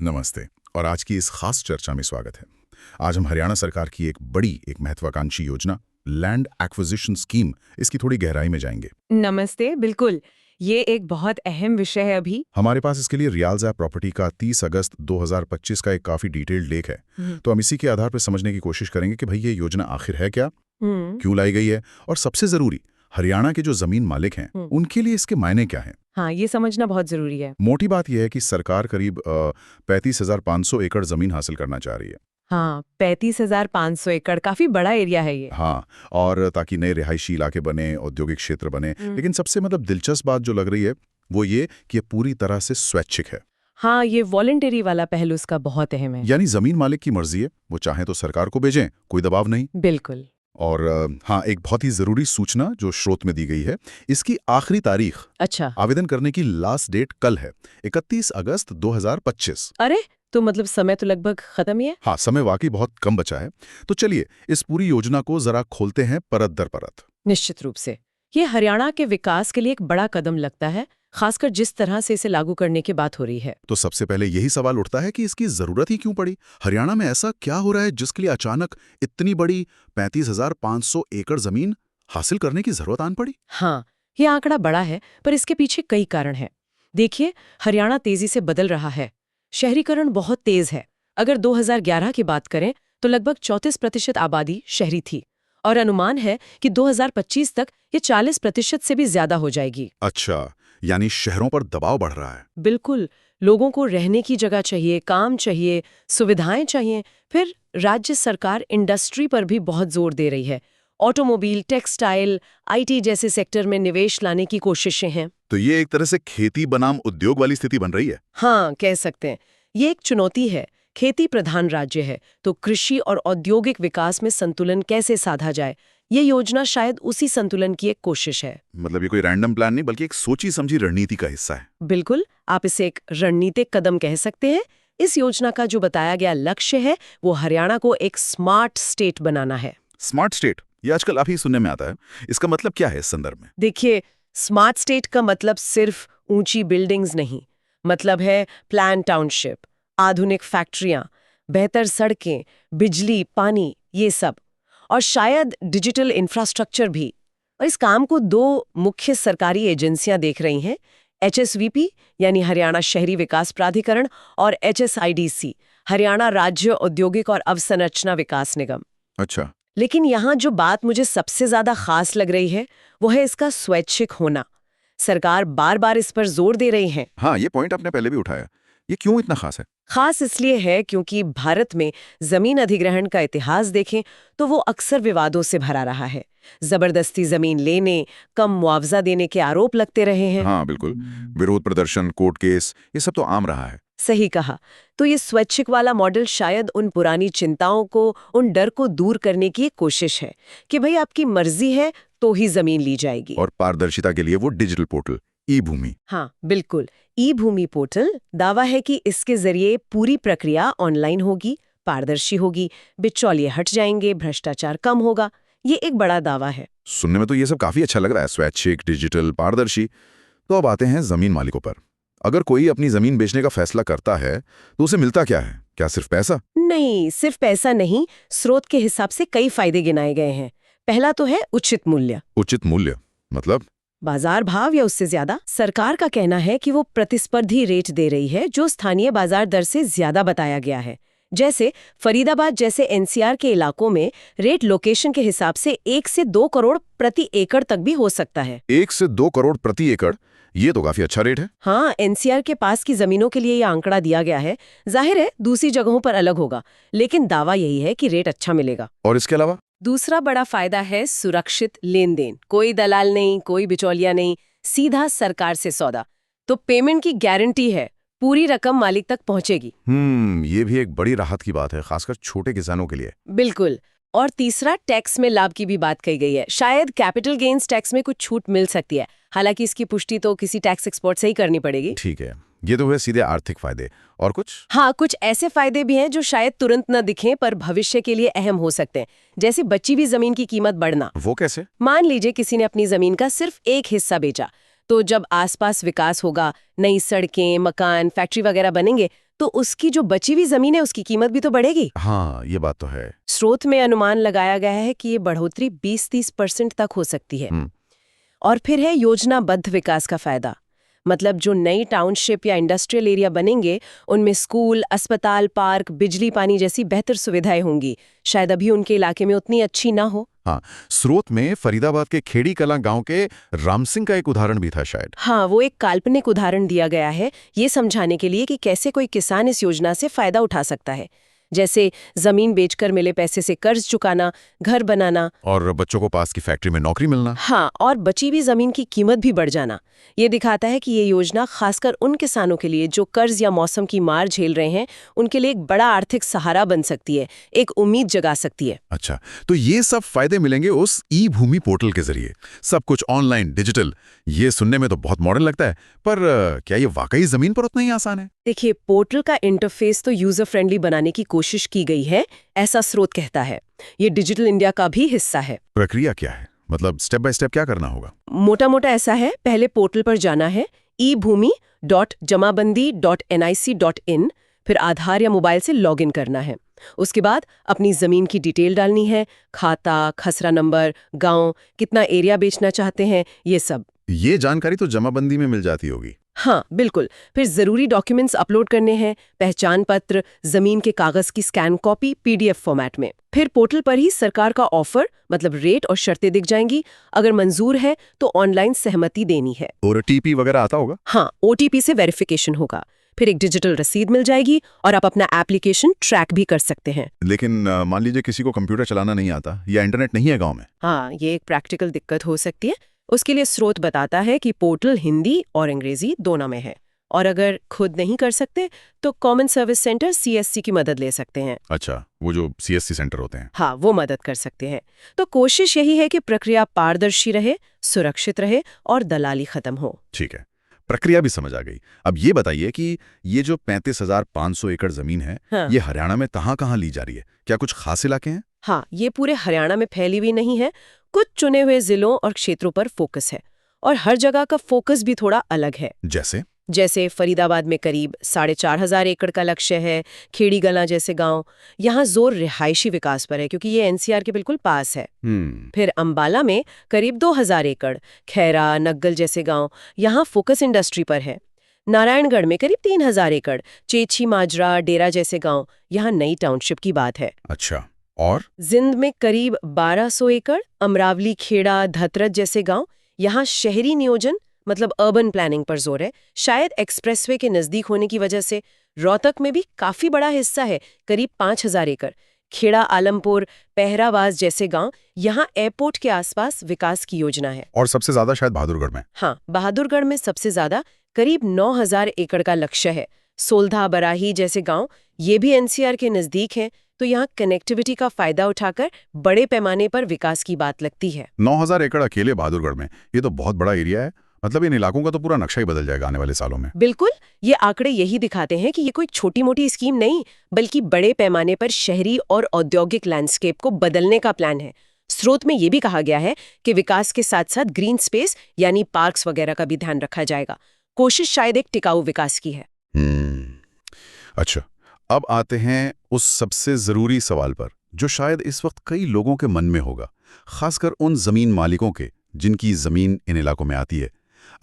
नमस्ते और आज की इस खास चर्चा में स्वागत है। आज हम हरियाणा सरकार की एक महत्वाकांक्षी योजना लैंड एक्विजिशन स्कीम, इसकी थोड़ी गहराई में जाएंगे। नमस्ते, बिल्कुल। ये एक बहुत अहम विषय है अभी। हमारे पास इसके लिए रियाल्स ऐप प्रॉपर्टी का 30 अगस्त 2025 का एक काफी डिटेल्ड लेख है। तो हम इसी के आधार पर समझने की कोशिश करेंगे कि भाई ये योजना आखिर है क्या, क्यों लाई गई है, और सबसे जरूरी हरियाणा के जो जमीन मालिक हैं उनके लिए इसके मायने क्या हैं। हाँ, ये समझना बहुत जरूरी है। मोटी बात यह है कि सरकार करीब 35,500 एकड़ जमीन हासिल करना चाह रही है। हाँ, 35,500 एकड़ काफी बड़ा एरिया है ये। हाँ, और ताकि नए रिहायशी इलाके बने, औद्योगिक क्षेत्र बने। लेकिन सबसे दिलचस्प बात जो लग रही है वो ये कि ये पूरी तरह से स्वैच्छिक है। हाँ, ये वॉलंटरी वाला पहलू इसका बहुत अहम है। यानी जमीन मालिक की मर्जी है, वो चाहे तो सरकार को भेजें, कोई दबाव नहीं। बिल्कुल। और हाँ, एक बहुत ही जरूरी सूचना जो स्रोत में दी गई है, इसकी आखिरी तारीख अच्छा, आवेदन करने की लास्ट डेट कल है, 31 अगस्त 2025। अरे तो मतलब समय तो लगभग खत्म ही है। हाँ, समय वाकई बहुत कम बचा है। तो चलिए इस पूरी योजना को जरा खोलते हैं परत दर परत। निश्चित रूप से ये हरियाणा के विकास के लिए एक बड़ा कदम लगता है, खासकर जिस तरह से इसे लागू करने की बात हो रही है। तो सबसे पहले यही सवाल उठता है कि इसकी जरूरत ही क्यों पड़ी। हरियाणा में ऐसा क्या हो रहा है जिसके लिए अचानक इतनी बड़ी 35,500 एकड़ जमीन हासिल करने की जरूरत आन पड़ी। हाँ, ये आंकड़ा बड़ा है, पर इसके पीछे कई कारण हैं। देखिए, हरियाणा तेजी से बदल रहा है। शहरीकरण बहुत तेज है। अगर 2011 की बात करें तो लगभग 34% आबादी शहरी थी, और अनुमान है कि 2025 तक ये 40% से भी ज्यादा हो जाएगी। अच्छा, यानी शहरों पर दबाव बढ़ रहा है। बिल्कुल, लोगों को रहने की जगह चाहिए, काम चाहिए, सुविधाएं चाहिए। फिर राज्य सरकार इंडस्ट्री पर भी बहुत जोर दे रही है। ऑटोमोबाइल, टेक्सटाइल, आईटी जैसे सेक्टर में निवेश लाने की कोशिशें हैं। तो ये एक तरह से खेती बनाम उद्योग वाली स्थिति बन रही है। हाँ, कह सकते हैं। ये एक चुनौती है। खेती प्रधान राज्य है, तो कृषि और औद्योगिक विकास में संतुलन कैसे साधा जाए, ये योजना शायद उसी संतुलन की एक कोशिश है। मतलब ये कोई रैंडम प्लान नहीं, बल्कि एक सोची समझी रणनीति का हिस्सा है। बिल्कुल, आप इसे एक रणनीतिक कदम कह सकते हैं। इस योजना का जो बताया गया लक्ष्य है, वो हरियाणा को एक स्मार्ट स्टेट बनाना है। स्मार्ट स्टेट, ये आजकल काफी सुनने में आता है। इसका मतलब क्या है इस संदर्भ में? देखिए, स्मार्ट स्टेट का मतलब सिर्फ ऊंची बिल्डिंग्स नहीं, मतलब है प्लान टाउनशिप, आधुनिक फैक्ट्रियां, बेहतर सड़कें, बिजली, पानी, ये सब, और शायद डिजिटल इंफ्रास्ट्रक्चर भी। और इस काम को दो मुख्य सरकारी एजेंसियां देख रही हैं, HSVP यानी हरियाणा शहरी विकास प्राधिकरण, और HSIDC हरियाणा राज्य औद्योगिक और अवसंरचना विकास निगम। अच्छा। लेकिन यहाँ जो बात मुझे सबसे ज्यादा खास लग रही है वो है इसका स्वैच्छिक होना। सरकार बार बार इस पर जोर दे रही है। हाँ, ये पॉइंट आपने पहले भी उठाया। ये क्यों इतना खास है? खास इसलिए है क्योंकि भारत में जमीन अधिग्रहण का इतिहास देखें तो वो अक्सर विवादों से भरा रहा है। जबरदस्ती जमीन लेने, कम मुआवजा देने के आरोप लगते रहे हैं। हाँ बिल्कुल, विरोध प्रदर्शन, कोर्ट केस, ये सब तो आम रहा है। सही कहा। तो ये स्वैच्छिक वाला मॉडल शायद उन पुरानी चिंताओं को, उन डर को दूर करने की एक कोशिश है कि भाई आपकी मर्जी है तो ही जमीन ली जाएगी। और पारदर्शिता के लिए वो डिजिटल पोर्टल ई-भूमि। हाँ बिल्कुल, ई-भूमि पोर्टल दावा है कि इसके जरिए पूरी प्रक्रिया ऑनलाइन होगी, पारदर्शी होगी, बिचौलिए हट जाएंगे, भ्रष्टाचार कम होगा। ये एक बड़ा दावा है। सुनने में तो ये सब काफी अच्छा लग रहा है, स्वैच्छिक, डिजिटल, पारदर्शी। तो अब आते हैं जमीन मालिकों पर। अगर कोई अपनी जमीन बेचने का फैसला करता है तो उसे मिलता क्या है? क्या सिर्फ पैसा? नहीं, सिर्फ पैसा नहीं, स्रोत के हिसाब से कई फायदे गिनाए गए हैं। पहला तो है उचित मूल्य। उचित मूल्य मतलब? बाजार भाव या उससे ज्यादा। सरकार का कहना है कि वो प्रतिस्पर्धी रेट दे रही है जो स्थानीय बाजार दर से ज्यादा बताया गया है। जैसे फरीदाबाद जैसे NCR के इलाकों में रेट लोकेशन के हिसाब से 1 से 2 करोड़ प्रति एकड़ तक भी हो सकता है। 1 से 2 करोड़ प्रति एकड़, ये तो काफी अच्छा रेट है। हाँ, NCR के पास की जमीनों के लिए ये आंकड़ा दिया गया है। जाहिर है दूसरी जगहों पर अलग होगा, लेकिन दावा यही है कि रेट अच्छा मिलेगा। और इसके अलावा दूसरा बड़ा फायदा है सुरक्षित लेन देन। कोई दलाल नहीं, कोई बिचौलिया नहीं, सीधा सरकार से सौदा। तो पेमेंट की गारंटी है, पूरी रकम मालिक तक पहुंचेगी। ये भी एक बड़ी राहत की बात है, खासकर छोटे किसानों के लिए। बिल्कुल। और तीसरा, टैक्स में लाभ की भी बात कही गई है। शायद कैपिटल गेन्स टैक्स में कुछ छूट मिल सकती है, हालांकि इसकी पुष्टि तो किसी टैक्स एक्सपर्ट से ही करनी पड़ेगी। ठीक है, ये तो हुए सीधे आर्थिक फायदे। और कुछ? हाँ, कुछ ऐसे फायदे भी हैं जो शायद तुरंत न दिखें पर भविष्य के लिए अहम हो सकते हैं, जैसे बची हुई जमीन की कीमत बढ़ना। वो कैसे? मान लीजिए किसी ने अपनी जमीन का सिर्फ एक हिस्सा बेचा, तो जब आसपास विकास होगा, नई सड़कें, मकान, फैक्ट्री वगैरह बनेंगे, तो उसकी जो बची हुई जमीन है उसकी कीमत भी तो बढ़ेगी। हाँ, ये बात तो है। स्रोत में अनुमान लगाया गया है कि ये बढ़ोतरी 20-30% तक हो सकती है। और फिर है योजनाबद्ध विकास का फायदा। मतलब जो नई टाउनशिप या इंडस्ट्रियल एरिया बनेंगे उनमें स्कूल, अस्पताल, पार्क, बिजली, पानी जैसी बेहतर सुविधाएं होंगी। शायद अभी उनके इलाके में उतनी अच्छी ना हो। हाँ, स्रोत में फरीदाबाद के खेड़ी कलां गांव के रामसिंह का एक उदाहरण भी था शायद। हाँ, वो एक काल्पनिक उदाहरण दिया गया है ये समझाने के लिए कि कैसे कोई किसान इस योजना से फायदा उठा सकता है। जैसे जमीन बेचकर मिले पैसे से कर्ज चुकाना, घर बनाना और बच्चों को पास की फैक्ट्री में नौकरी मिलना। हाँ, और बची हुई जमीन की कीमत भी बढ़ जाना। ये दिखाता है कि ये योजना खासकर उन किसानों के लिए जो कर्ज या मौसम की मार झेल रहे हैं, उनके लिए एक बड़ा आर्थिक सहारा बन सकती है, एक उम्मीद जगा सकती है। अच्छा, तो ये सब फायदे मिलेंगे उस ई भूमि पोर्टल के जरिए। सब कुछ ऑनलाइन, डिजिटल। ये सुनने में तो बहुत मॉडर्न लगता है, पर क्या ये वाकई जमीन पर उतना ही आसान है? देखिए, पोर्टल का इंटरफेस तो यूजर फ्रेंडली बनाने की कोशिश की गई है, ऐसा स्रोत कहता है। ये डिजिटल इंडिया का भी हिस्सा है। प्रक्रिया क्या है? मतलब स्टेप बाय स्टेप क्या करना होगा? मोटा मोटा ऐसा है, पहले पोर्टल पर जाना है ebhumi.jamabandi.nic.in, फिर आधार या मोबाइल से लॉगिन करना है। उसके बाद अपनी जमीन की डिटेल डालनी है, खाता, खसरा नंबर, गांव, कितना एरिया बेचना चाहते हैं, ये सब। ये जानकारी तो जमाबंदी में मिल जाती होगी। हाँ, बिल्कुल। फिर जरूरी डॉक्यूमेंट्स अपलोड करने हैं, पहचान पत्र, जमीन के कागज की स्कैन कॉपी पीडीएफ फॉर्मेट में। फिर पोर्टल पर ही सरकार का ऑफर मतलब रेट और शर्तें दिख जाएंगी। अगर मंजूर है तो ऑनलाइन सहमति देनी है। और ओटीपी वगैरह आता होगा? हाँ, ओटीपी से वेरिफिकेशन होगा। फिर एक डिजिटल रसीद मिल जाएगी और आप अपना एप्लीकेशन ट्रैक भी कर सकते हैं। लेकिन मान लीजिए किसी को कंप्यूटर चलाना नहीं आता या इंटरनेट नहीं है गाँव में। हाँ, ये एक प्रैक्टिकल दिक्कत हो सकती है। उसके लिए स्रोत बताता है कि पोर्टल हिंदी और अंग्रेजी दोनों में है, और अगर खुद नहीं कर सकते तो कॉमन सर्विस सेंटर CSC की मदद ले सकते हैं। अच्छा, वो जो CSC सेंटर होते हैं। हाँ, वो मदद कर सकते हैं। तो कोशिश यही है कि प्रक्रिया पारदर्शी रहे, सुरक्षित रहे और दलाली खत्म हो। ठीक है, प्रक्रिया भी समझ आ गई। अब ये बताइए कि ये जो 35,500 एकड़ जमीन है, हाँ। ये हरियाणा में कहाँ ली जा रही है? क्या कुछ खास इलाके हैं? हाँ, ये पूरे हरियाणा में फैली हुई नहीं है, कुछ चुने हुए जिलों और क्षेत्रों पर फोकस है, और हर जगह का फोकस भी थोड़ा अलग है। जैसे फरीदाबाद में करीब 4,500 एकड़ का लक्ष्य है, खेड़ी गला जैसे गांव, यहाँ जोर रिहायशी विकास पर है क्योंकि ये NCR के बिल्कुल पास है। फिर अंबाला में करीब 2,000 एकड़, खैरा, नग्गल जैसे गांव, यहाँ फोकस इंडस्ट्री पर है। नारायणगढ़ में करीब 3,000 एकड़, चेछी, माजरा, डेरा जैसे गांव, यहाँ नई टाउनशिप की बात है। अच्छा, और जिंद में करीब 1,200 एकड़, अमरावली, खेड़ा, धतरज जैसे गांव, यहाँ शहरी नियोजन मतलब अर्बन प्लानिंग पर जोर है, शायद एक्सप्रेसवे के नजदीक होने की वजह से। रोहतक में भी काफी बड़ा हिस्सा है, करीब 5,000 एकड़, खेड़ा, आलमपुर, पहरावास जैसे गांव, यहाँ एयरपोर्ट के आसपास विकास की योजना है। और सबसे ज्यादा शायद बहादुरगढ़ में। हाँ, बहादुरगढ़ में सबसे ज्यादा करीब 9,000 एकड़ का लक्ष्य है। सोलधा, बराही जैसे गांव, ये भी NCR के नजदीक है, तो यहाँ कनेक्टिविटी का फायदा उठाकर बड़े पैमाने पर विकास की बात लगती है। 9,000 एकड़ अकेले बहादुरगढ़ में, ये तो बहुत बड़ा एरिया है। मतलब इन इलाकों का तो पूरा नक्शा ही बदल जाएगा आने वाले सालों में। बिल्कुल, ये आंकड़े यही दिखाते हैं कि ये कोई छोटी मोटी स्कीम नहीं, बल्कि बड़े पैमाने पर शहरी और औद्योगिक लैंडस्केप को बदलने का प्लान है। स्रोत में ये भी कहा गया है कि विकास के साथ साथ ग्रीन स्पेस यानी पार्क्स वगैरह का भी ध्यान रखा जाएगा। कोशिश शायद एक टिकाऊ विकास की है। अच्छा, अब आते हैं उस सबसे जरूरी सवाल पर जो शायद इस वक्त कई लोगों के मन में होगा, खासकर उन जमीन मालिकों के जिनकी जमीन इन इलाकों में आती है।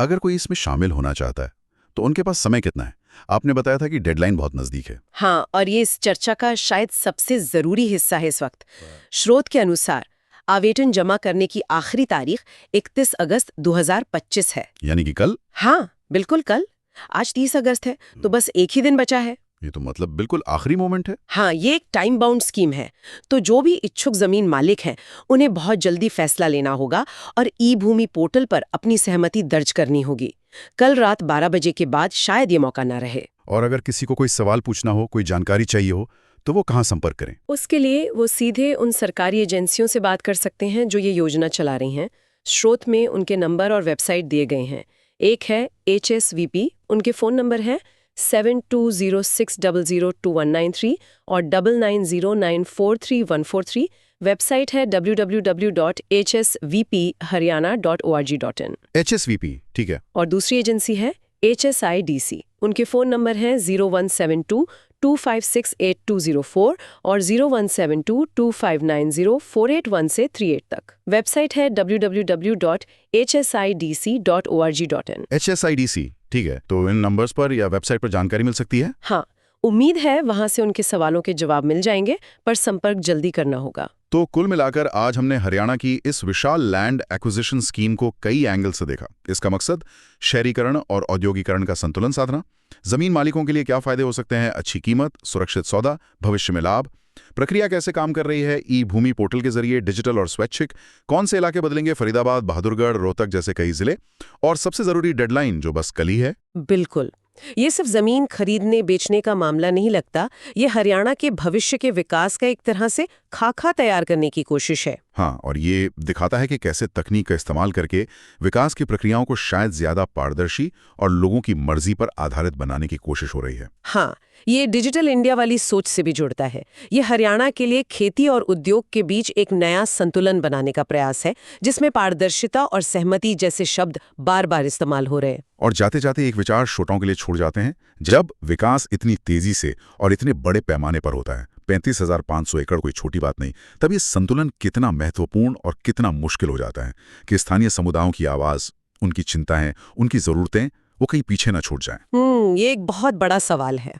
अगर कोई इसमें शामिल होना चाहता है तो उनके पास समय कितना है? आपने बताया था कि डेडलाइन बहुत नजदीक है। हाँ, और ये इस चर्चा का शायद सबसे जरूरी हिस्सा है इस वक्त। स्रोत के अनुसार आवेदन जमा करने की आखिरी तारीख 31 अगस्त 2025 है। यानी कि कल? हाँ, बिल्कुल कल। आज 30 अगस्त है, तो बस एक ही दिन बचा है। ये तो मतलब बिल्कुल आखिरी मोमेंट है। हाँ, ये एक टाइम बाउंड स्कीम है, तो जो भी इच्छुक जमीन मालिक हैं उन्हें बहुत जल्दी फैसला लेना होगा और ई भूमि पोर्टल पर अपनी सहमति दर्ज करनी होगी। कल रात 12 बजे के बाद शायद ये मौका ना रहे। और अगर किसी को कोई सवाल पूछना हो, कोई जानकारी चाहिए हो, तो वो कहाँ संपर्क करें? उसके लिए वो सीधे उन सरकारी एजेंसियों से बात कर सकते हैं जो ये योजना चला रही हैं। स्रोत में उनके नंबर और वेबसाइट दिए गए हैं। एक है HSVP, उनके फ़ोन नंबर है 7206002193 और 9909433143। वेबसाइट है www.hsvpharyana.org.in। HSVP, ठीक है। और दूसरी एजेंसी है HSIDC। उनके फ़ोन नंबर हैं 0172-256-8204 और 0172-2590-481 से 38 तक। वेबसाइट है www.hsidc.org.in। HSIDC, ठीक है। तो इन नंबर्स पर या वेबसाइट पर जानकारी मिल सकती है? हाँ, उम्मीद है वहां से उनके सवालों के जवाब मिल जाएंगे, पर संपर्क जल्दी करना होगा। तो कुल मिलाकर आज हमने हरियाणा की इस विशाल लैंड एक्विजिशन स्कीम को कई एंगल से देखा। इसका मकसद शहरीकरण और औद्योगिकरण का संतुलन साधना। जमीन मालिकों के लिए क्या फायदे हो सकते हैं, अच्छी कीमत, सुरक्षित सौदा, भविष्य में लाभ, प्रक्रिया कैसे काम कर रही है ई भूमि पोर्टल के जरिए, डिजिटल और स्वैच्छिक, कौन से इलाके बदलेंगे, फरीदाबाद, बहादुरगढ़, रोहतक जैसे कई जिले, और सबसे जरूरी डेडलाइन जो बस कल ही है। बिल्कुल, ये सिर्फ जमीन खरीदने बेचने का मामला नहीं लगता, ये हरियाणा के भविष्य के विकास का एक तरह से खाका तैयार करने की कोशिश है। हाँ, और ये दिखाता है कि कैसे तकनीक का इस्तेमाल करके विकास की प्रक्रियाओं को शायद ज्यादा पारदर्शी और लोगों की मर्जी पर आधारित बनाने की कोशिश हो रही है। हाँ, ये डिजिटल इंडिया वाली सोच से भी जुड़ता है। ये हरियाणा के लिए खेती और उद्योग के बीच एक नया संतुलन बनाने का प्रयास है, जिसमें पारदर्शिता और सहमति जैसे शब्द बार बार इस्तेमाल हो रहे हैं। और जाते जाते एक विचार श्रोताओं के लिए छोड़ जाते हैं। जब विकास इतनी तेजी से और इतने बड़े पैमाने पर होता है, 35,500 एकड़ कोई छोटी बात नहीं, तब ये संतुलन कितना महत्वपूर्ण और कितना मुश्किल हो जाता है कि स्थानीय समुदायों की आवाज, उनकी चिंताएं, उनकी जरूरतें वो कहीं पीछे ना छूट जाएं। ये एक बहुत बड़ा सवाल है।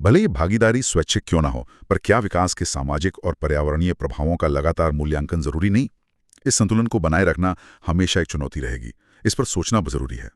भले ही भागीदारी स्वैच्छिक क्यों ना हो, पर क्या विकास के सामाजिक और पर्यावरणीय प्रभावों का लगातार मूल्यांकन जरूरी नहीं? इस संतुलन को बनाए रखना हमेशा एक चुनौती रहेगी। इस पर सोचना जरूरी है।